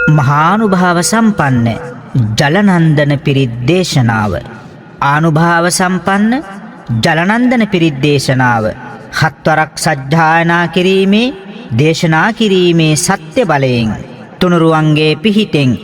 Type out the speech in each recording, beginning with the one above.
මහානුභාව සම්පන්න ජලනන්දන පිරිත් දේශනාව. ආනුභාව සම්පන්න ජලනන්දන පිරිත් දේශනාව හත්වරක් සජ්ජායනා කිරීමේ දේශනා කිරීමේ සත්‍ය බලයෙන් තුනුරුවන්ගේ පිහිටෙන්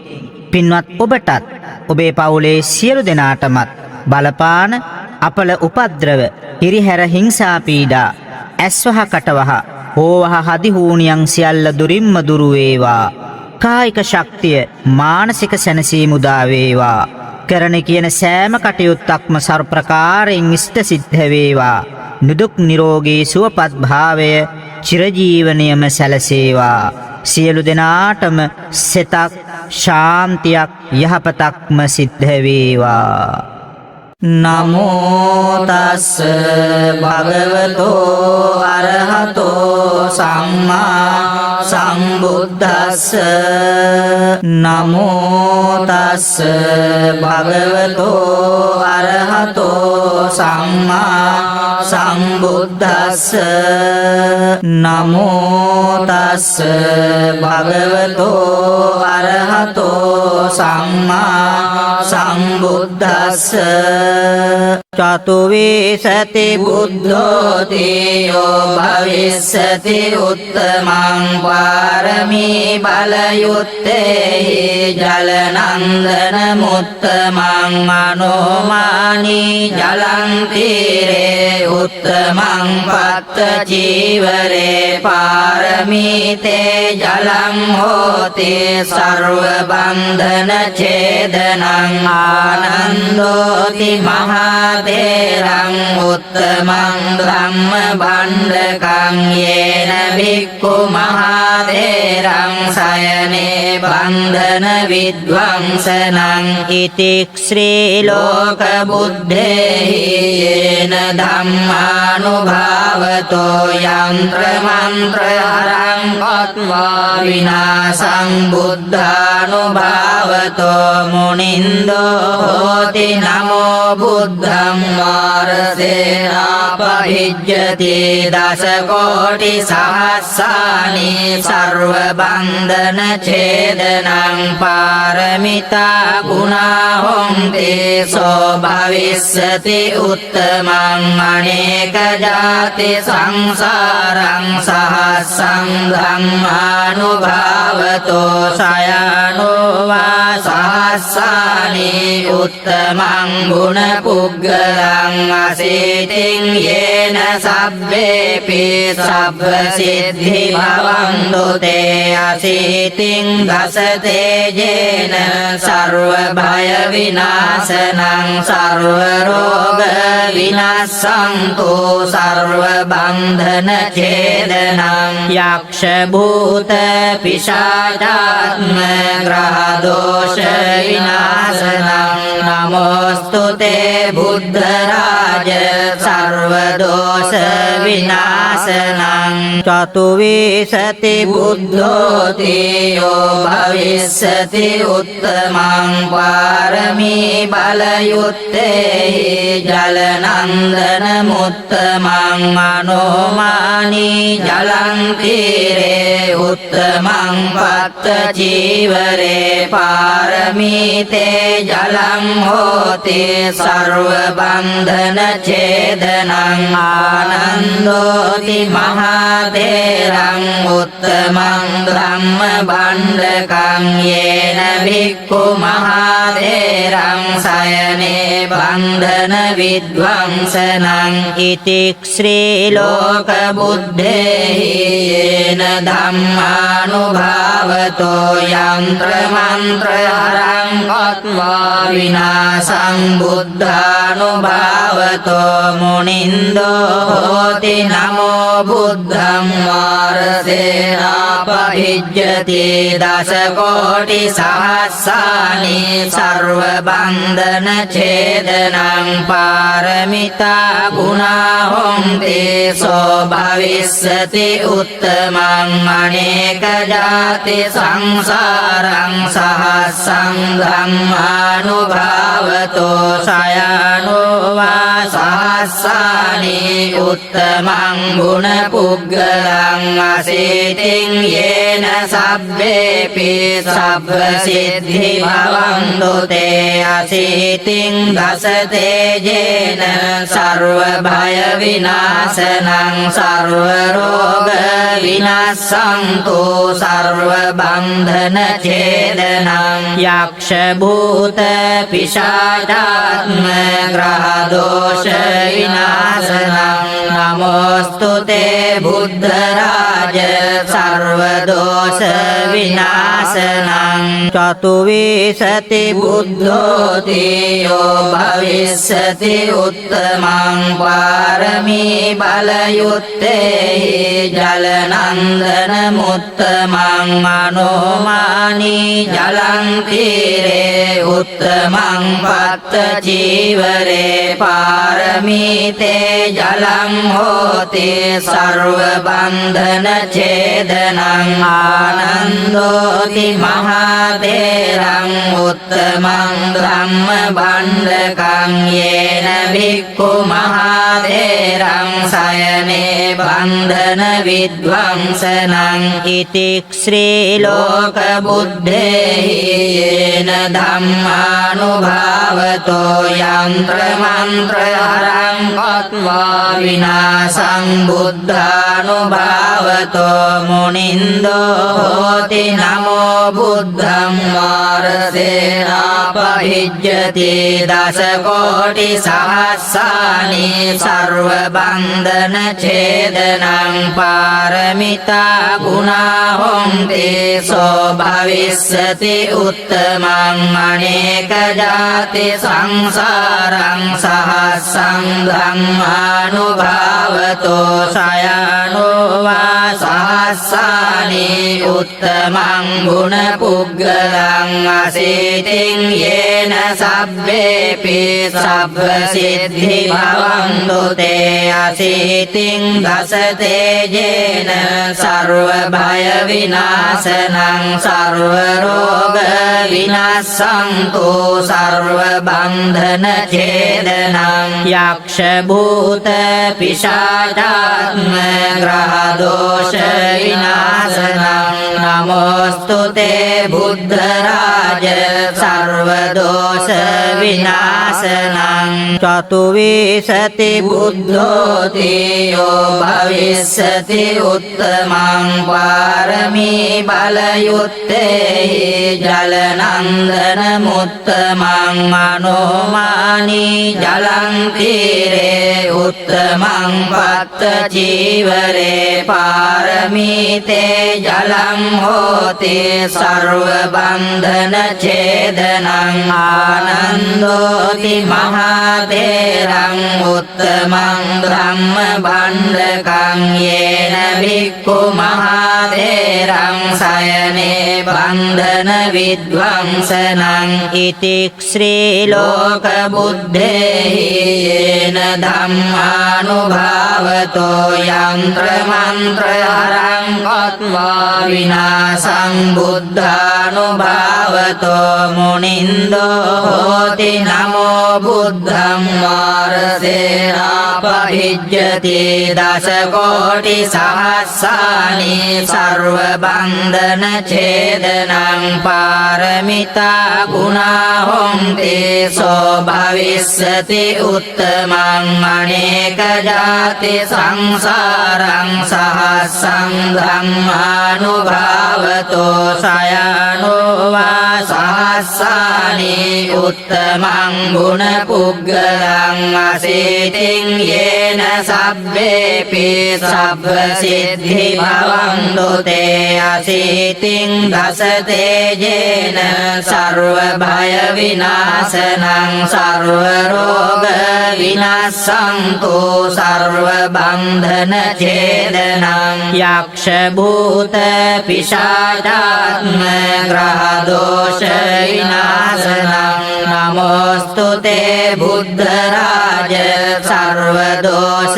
පින්වත් ඔබටත් ඔබේ පවුලේ සියලු දෙනාටමත් බලපාන අපල උපද්‍රව හිරිහැර හිංසා පීඩා ඇස්වහ කටවහ හෝවහ හදිහූනියන් සියල්ල දුරින්ම දුරු වේවා. කායික ශක්තිය මානසික සැනසීම උදා වේවා. කරන කියන සෑම කටයුත්තක්ම සර්වප්‍රකාරයෙන් ඉෂ්ට සිද්ධ වේවා. නිදුක් නිරෝගී සුවපත් භාවය චිරජීවනයේම සැලසේවා. සියලු දෙනාටම සෙතක් ශාන්තියක් යහපතක්ම සිද්ධ වේවා. නමෝ තස් භගවතෝ අරහතෝ සම්මා සම්බුද්දස්ස. නමෝ තස් භගවතෝ අරහතෝ සම්මා සම්බුද්දස්ස. නමෝ තස් භගවතෝ අරහතෝ සම්මා සම්බුද්දස්ස. චතුවේසති බුද්ධෝති යෝ භවිස්සති උත්තමං පාරමී බලයුත්තේහි ජලනන්දන මුත්තමං මනෝමානී ජලං තීරේ උත්තමං පත්ත චීවරේ පාරමීතේ ජලං හෝති සර්ව බන්ධන ඡේදනං ආනන්දෝති මහදේරං උත්තමං ධම්ම භණ්ඩකං යේන භික්ඛු මහදේරං සයනේ බන්ධන විද්වංසනං ඉතික්ඛ්‍රී ලෝක බුද්ධේහි යේන ධම්මානුභාවතෝ යන්ත්‍ර මන්ත්‍ර හරං කତ୍වා විනාසං බුද්ධානුභාවතෝ මුනින්දෝ හෝති නමෝ බුද්ධං වාරසේනාපහිජ්ජති දස කෝටි සහස්සානි සර්ව බන්ධන ඡේදනං පාරමිතා ගුණා හොන්ති සෝ භවිස්සති උත්තමං අනේක ජාති සංසාරං සහස්සං ධම්මානුභාවතෝ සයනෝ වා සහස්සානි උත්තමං ගුණ පුග්ගලං අසීතින් යේන සබ්බේපි සබ්බ සිද්ධි භවන්තු තේ අසීතින් දසතේ යේන සර්ව භය විනාශනං සර්ව රෝග විනාශන්තු සර්ව බන්ධන ඡේදනං යක්ෂ භූත පිශාචාත්ම ග්‍රහ දෝෂ විනාශනං නමෝස්තුතේ බුද්ධ රාජ සර්ව දෝෂ විනාශනං චතුවේසති බුද්ධෝති යෝ භවිස්සති උත්තමං පාරමී බලයුත්තේහි ජලනන්දන මුත්තමං මනෝමානී ජලං තීරේ උත්තමං පත්ත චීවරේ පාරමීතේ ජලං හෝති සර්ව බන්ධන ඡේදනං ආනන්දෝති මහදේරං උත්තමං ධම්ම භණ්ඩකං යේන භික්ඛු මහදේරං සයනේ බන්ධන විද්වංසනං ඉතික්ඛ්‍රී ලෝක බුද්ධේහි යේන ධම්මානුභාවතෝ යන්ත්‍ර මන්ත්‍ර හරං කତ୍වා විනාසං බුද්ධානුභාවතෝ මුනින්දෝ හෝති නමෝ බුද්ධං වාරසේනාපහිජ්ජති දස කෝටි සහස්සානි සර්ව බන්ධන ඡේදනං පාරමිතා ගුණා හොන්ති සෝ භවිස්සති උත්තමං අනේක ජාති සංසාරං සහස්සං ධම්මානුභාවතෝ සයනෝ වා සහස්සානි සහස්සානි උත්තමං ගුණ පුග්ගලං අසීතින් යේන සබ්බේපි සබ්බ සිද්ධි භවන්තු තේ අසීතින් දස තේජේන සර්ව භය විනාශනං සර්ව රෝග විනාශන්තු සර්ව බන්ධන ඡේදනං යක්ෂ භූත පිශාචාත්ම ග්‍රහ දෝෂ විනාශනං නමෝස්තු තේ බුද්ධ රාජ සර්ව දෝෂ විනාශනං චතුවිසති බුද්ධෝති යෝ භවිස්සති උත්තමං පාරමී බලයුත්තේහි ජලනන්දන මුත්තමං මනෝමානී ජලං තීරේ උත්තමං පත්ත චීවරේ පාරමීතේ ජලං හෝති සර්ව බන්ධන ඡේදනං ආනන්දෝති මහතේරං උත්තමං ධම්ම භණ්ඩකං යේන භික්ඛු මහතේරං සයනේ බන්ධන විද්වංසනං ඉති ශ්‍රී ලෝක බුද්ධේහි යේන ධම්මානුභාවතෝ යන්ත්‍ර මන්ත්‍ර හරං කତ୍වා විනාසං බුද්ධානුභාවතෝ මුනින්දෝ හෝති නමෝ බුද්ධං මාරසේනාපහිජ්ජති දස කෝටි සහස්සානි සර්ව බන්ධන ඡේදනං පාරමිතා ගුණා හොන්ති සෝ භවිස්සති උත්තමං අනේක ජාති සංසාරං සහස්සං ධම්මානුභාවතෝ සයනෝ වා සහස්සානි උත්තමං ගුණ පුග්ගලං අසීතින් යේන සබ්බේපි සබ්බ සිද්ධි භවන්තු තේ අසීතින් දස තේජේන සර්ව භය විනාශනං සර්ව රෝග විනාශන්තු සර්ව බන්ධන ඡේදනං යක්ෂ භූත පිශාචාත්ම ග්‍රහ දෝෂ විනාශනං නමෝස්තු තේ බුද්ධ රාජ සර්ව දෝෂ විනාශනං චතුවිසති බුද්ධෝති යෝ භවිස්සති උත්තමං පාරමී බලයුත්තේහි ජලනන්දන මුත්තමං මනෝමානී ජලං තීරේ උත්තමං පත්ත චීවරේ පාරමීතේ ජලං හෝති සර්ව බන්ධන ඡේදනං ආනන්දෝති මහතේරං උත්තමං ධම්ම භණ්ඩකං යේන භික්ඛු මහතේරං සයනේ බන්ධන විද්වංසනං ඉති ශ්‍රී ලෝක බුද්ධේහි යේන ධම්මානුභාවතෝ යන්ත්‍ර මන්ත්‍ර හරං කତ୍වා විනාසං බුද්ධානුභාවතෝ මුනින්දෝ හෝති නමෝ බුද්ධං මාරසේනාපහිජ්ජති දස කෝටි සහස්සානි සර්ව බන්ධන ඡේදනං පාරමිතා ගුණා හොන්ති සෝ භවිස්සති උත්තමං අනේක ජාති සංසාරං සහස්සං ධම්මානුභාවතෝ සයනෝ වා සහස්සානි උත්තමං ගුණ පුග්ගලං අසීතින් යේන සබ්බේපි සබ්බ සිද්ධි භවන්තු තේ අසීතින් දස තේජේන සර්ව භය විනාශනං සර්ව රෝග විනාශන්තු සර්ව බන්ධන ඡේදනං යක්ෂ භූත පිශාචාත්ම ග්‍රහ දෝෂ විනාශනං නමෝස්තු තේ බුද්ධ රාජ සර්ව දෝෂ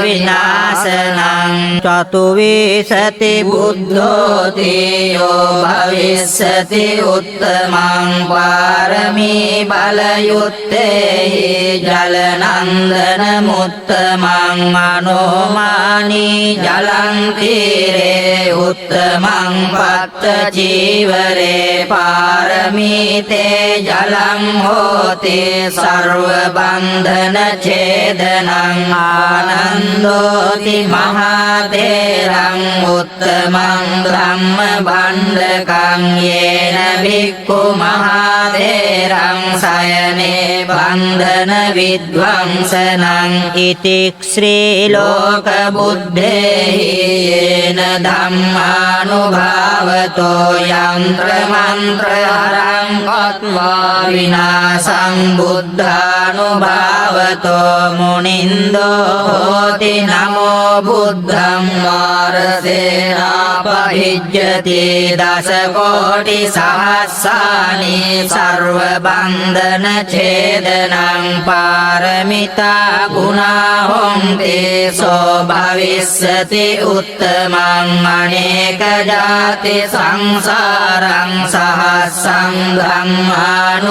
විනාශනං චතුවිසති බුද්ධෝති යෝ භවිස්සති උත්තමං පාරමී බලයුත්තේහි ජලනන්දන මුත්තමං අනෝමානී ජලං තීරේ උත්තමං පත්ත චීවරේ පාරමීතේ ජලං හෝති සර්ව බන්ධන ඡේදනං ආනන්දෝති මහතේරං උත්තමං ධම්ම භණ්ඩකං යේන භික්ඛු මහතේරං සයනේ බන්ධන විද්වංසනං ඉතික්ඛ්‍රී ලෝක බුද්ධේහි යේන ධම්මානුභාවතෝ යන්ත්‍ර මන්ත්‍ර හරං කତ୍වා විනාසං බුද්ධානුභාවතෝ මුනින්දෝ හෝති නමෝ බුද්ධං මාරසේනාපහිජ්ජති දස කෝටි සහස්සානි සර්ව බන්ධන ඡේදනං පාරමිතා ගුණා හොන්ති සෝ භවිස්සති උත්තමං අනේක ජාති සංසාරං සහස්සං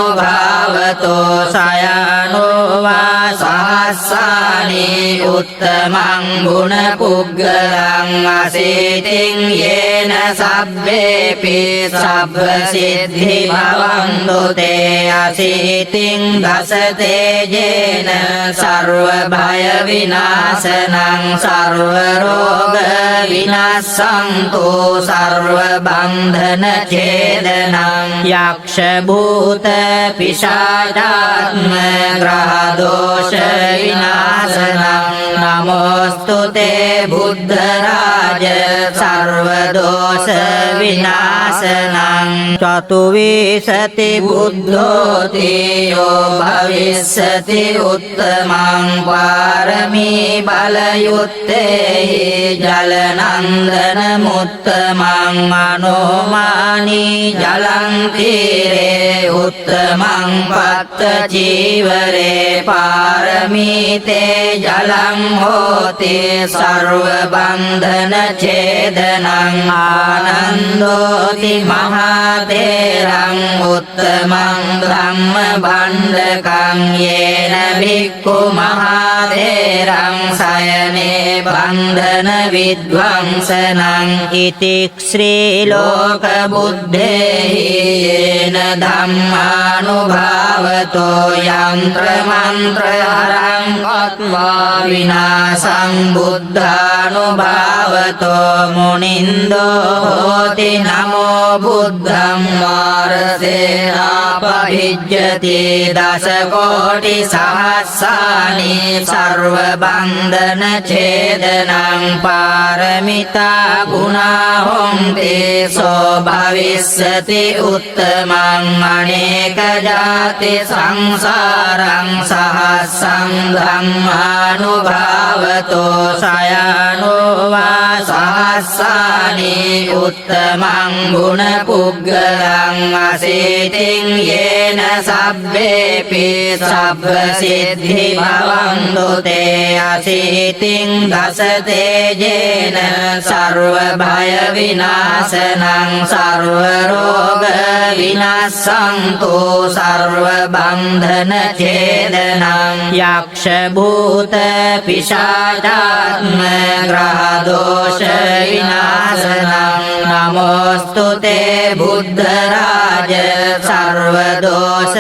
ධම්මානුභාවතෝ සයනෝ වා සහස්සානි උත්තමං ගුණ පුග්ගලං අසීතින් යේන සබ්බේපි සබ්බ සිද්ධි භවන්තු තේ අසීතින් දසතේ යේන සර්ව භය විනාශනං සර්ව රෝග විනාශන්තු සර්ව බන්ධන ඡේදනං යක්ෂ භූත පිශාචාත්ම ග්‍රහ දෝෂ විනාශනං නමෝස්තු තේ බුද්ධ රාජ සර්ව දෝෂ විනාශනං චතුවිසති බුද්ධෝති යෝ භවිස්සති උත්තමං පාරමී බලයුත්තේහි ජලනන්දන මුත්තමං අනෝමානී ජලං තීරේ උත්තමං පත්ත චීවරේ පාරමීතේ ජලං හෝති සර්ව බන්ධන ඡේදනං ආනන්දෝති මහතේරං උත්තමං ධම්ම භණ්ඩකං යේන භික්ඛු මහතේරං සයනේ බන්ධන විද්වංසනං ඉතික්ඛ්‍රී ලෝක බුද්ධේහි යේන ධම්මානුභාවතෝ යන්ත්‍ර මන්ත්‍ර හරං කତ୍වා විනාසං බුද්ධානුභාවතෝ මුනින්දෝ හෝති නමෝ බුද්ධං මාරසේනාපහිජ්ජති දස කෝටි සහස්සානි සර්ව බන්ධන ඡේදනං පාරමිතා ගුණා හොන්ති සෝ භවිස්සති උත්තමං අනේක ජාති සංසාරං සහස්සං ධම්මානුභාවතෝ සයනෝ වා සහස්සානි උත්තමං ගුණ පුග්ගලං අසීතින් යේන සබ්බේපි සබ්බ සිද්ධි භවන්තු තේ අසීතින් දසතේ යේන සර්ව භය විනාශනං සර්ව රෝග විනාශන්තු සර්ව බන්ධන ඡේදනං යක්ෂ භූත පිශාචාත්ම ග්‍රහ දෝෂ විනාශනං නමෝස්තු තේ බුද්ධ රාජ සර්ව දෝෂ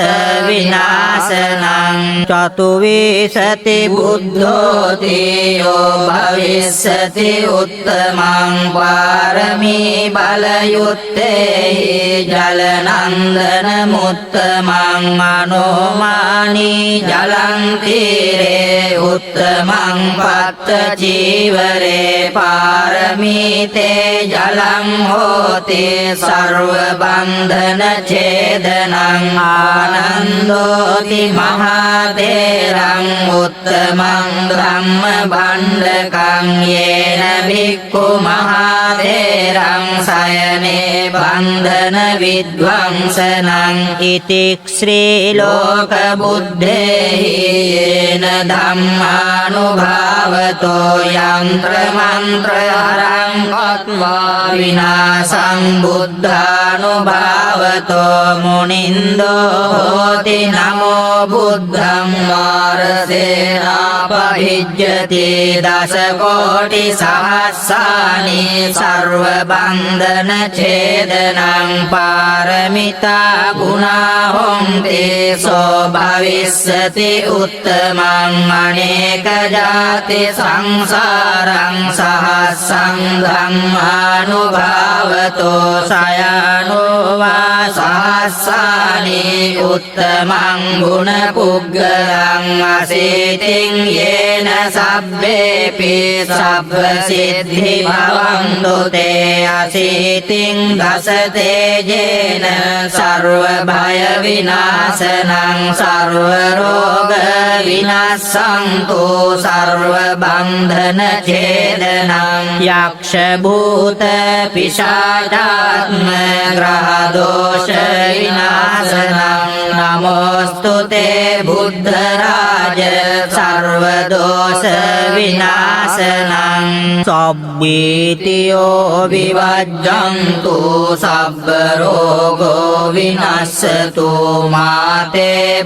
විනාශනං චතුවිසති බුද්ධෝති යෝ භවිස්සති උත්තමං පාරමී බලයුත්තේහි ජලනන්දන මුත්තමං අනෝමානී ජලං තීරේ උත්තමං පත්ත චීවරේ පාරමීතේ ජලං හෝති සර්ව බන්ධන ඡේදනං ආනන්දෝති මහතේරං උත්තමං ධම්ම භණ්ඩකං යේන භික්ඛු මහතේරං සයනේ බන්ධන විද්වංසනං ඉතික්ඛ්‍රී ලෝක බුද්ධේහි යේන ධම්ම අනුභාවතෝ යන්ත්‍ර මන්ත්‍ර හරං කତ୍වා විනාසං බුද්ධානුභාවතෝ මුනින්දෝ හෝති නමෝ බුද්ධං වාරසේනාපහිජ්ජති දස කෝටි සහස්සානි සර්ව බන්ධන ඡේදනං පාරමිතා ගුණා හොන්ති සෝ භවිස්සති උත්තමං අනේක ජාති සංසාරං සහස්සං ධම්මානුභාවතෝ සයනෝ වා සහස්සානි උත්තමං ගුණ පුග්ගලං අසීතින් යේන සබ්බේපි සබ්බ සිද්ධි භවන්තු තේ අසීතින් දස තේජේන සර්ව භය විනාශනං සර්ව රෝග විනාශන්තු සර්ව බන්ධන ඡේදනං යක්ෂ භූත පිශාචාත්ම ග්‍රහ දෝෂ විනාශනං නමෝස්තු තේ බුද්ධ රාජ සර්ව දෝෂ විනාශනං සබ්බීතියෝ විවජ්ජන්තු සබ්බ රෝගෝ විනස්සතු මාතේ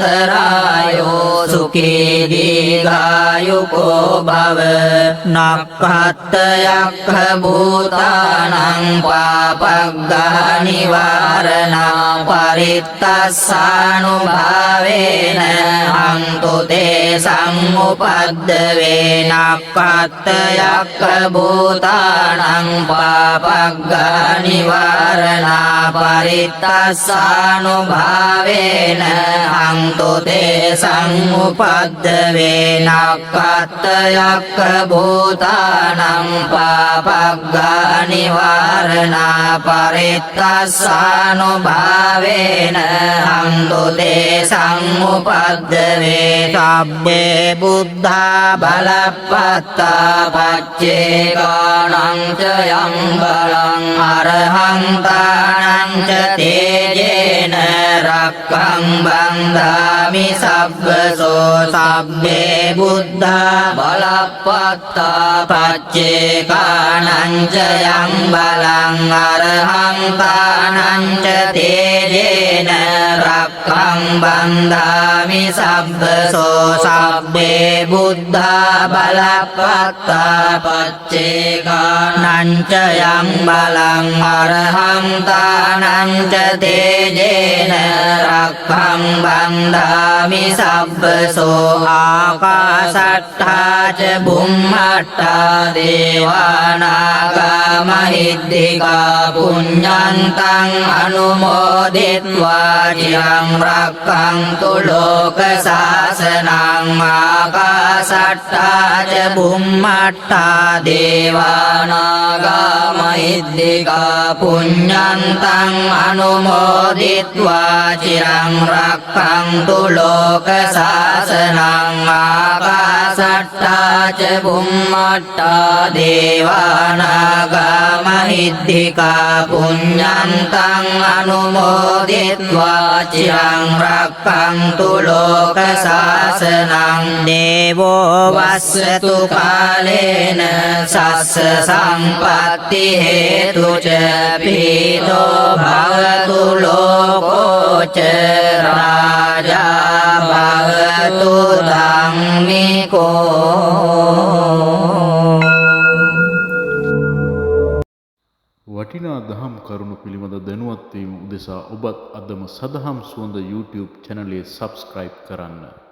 භවත්වන්තරායෝ සුඛී දීඝායුකෝ භව නක්ඛත් යක්ඛ භූතානං පාපග්ගා නිවාරණං පරිත්තස්සානුභාවේන හන්තු තේ සම්උපද්දවේ නක්ඛත් යක්ඛ භූතානං පාපග්ගා නිවාරණා පරිත්තස්සානුභාවේන හන්තු තේ සම්උපද්දවේ නක්ඛත් යක්ඛ භූතානං පාපග්ගා නිවාරණා පරිත්තස්සානුභාවේන හන්තු තේ සම්උපද්දවේ සබ්බේ බුද්ධා බලප්පත්තා පච්චේකානං ච යං බලං අරහං තානං ච තේජේන රක්ඛං බන්ධාමි සබ්බසෝ සබ්බේ බුද්ධා බලප්පත්තා පච්චේකානං ච යං බලං අරහං තානං ච තේජේන රක්ඛං බන්ධාමි සබ්බසෝ සබ්බේ බුද්ධා බලප්පත්තා පච්චේකානං ච යං බලං අරහං තානං ච තේජේන රක්ඛං බන්ධාමි සබ්බසෝ ආකාශට්ඨා ච බුම්මට්ඨා දේවානාගා මහිද්దికා පුඤ්ඤන්තං අනුමෝදිත්වා චිරං රක්ඛන්තු ලෝක සාසනං ආකාශට්ඨා ච බුම්මට්ඨා දේවානාගා මහිද්దికා පුඤ්ඤන්තං අනුමෝදිත්වා චිරං රක්ඛන්තු ලෝක සාසනං ආකාශට්ඨා ච බුම්මට්ඨා දේවානාගා මහිද්దికා පුඤ්ඤන්තං අනුමෝදිත්වා චිරං රක්ඛන්තු ලෝක සාසනං දේවෝ වස්සතු කාලේන සස්ස සම්පත්ති හේතු ච පීතෝ භවතු ලෝකෝ ච රාජා භවතු ධම්මිකෝ. වටිනා දහම් කරුණු පිළිබඳ දැනුවත් වීම උදෙසා ඔබත් අදම සදහම් සුවඳ YouTube චැනලය සබ්ස්ක්‍රයිබ් කරන්න.